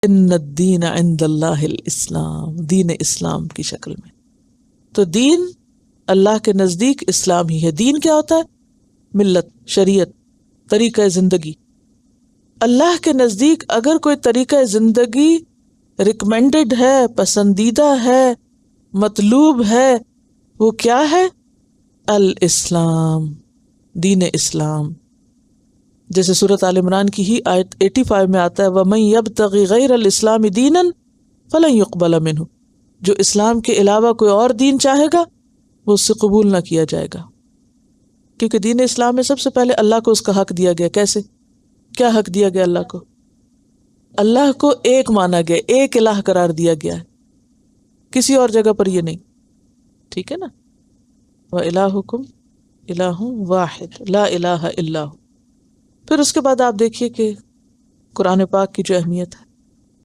ان الدین عند اللہ الاسلام، دین اسلام کی شکل میں. تو دین اللہ کے نزدیک اسلام ہی ہے. دین کیا ہوتا ہے؟ ملت، شریعت، طریقہ زندگی. اللہ کے نزدیک اگر کوئی طریقہ زندگی ریکمینڈڈ ہے، پسندیدہ ہے، مطلوب ہے، وہ کیا ہے؟ الاسلام، دین اسلام. جیسے سورۃ آل عمران کی ہی آیت 85 میں آتا ہے وَمَن يَبْتَغِ غَيْرَ الْإِسْلَامِ دِينًا فَلَن يُقْبَلَ مِنْهُ، جو اسلام کے علاوہ کوئی اور دین چاہے گا وہ اس سے قبول نہ کیا جائے گا. کیونکہ دین اسلام میں سب سے پہلے اللہ کو اس کا حق دیا گیا. کیسے؟ کیا حق دیا گیا اللہ کو؟ اللہ کو ایک مانا گیا، ایک الہ قرار دیا گیا ہے، کسی اور جگہ پر یہ نہیں. ٹھیک ہے نا؟ وَإِلَٰهُكُمْ إِلَٰهٌ وَاحِدٌ لَا إِلَٰهَ إِلَّا هُوَ. پھر اس کے بعد آپ دیکھیے کہ قرآن پاک کی جو اہمیت ہے،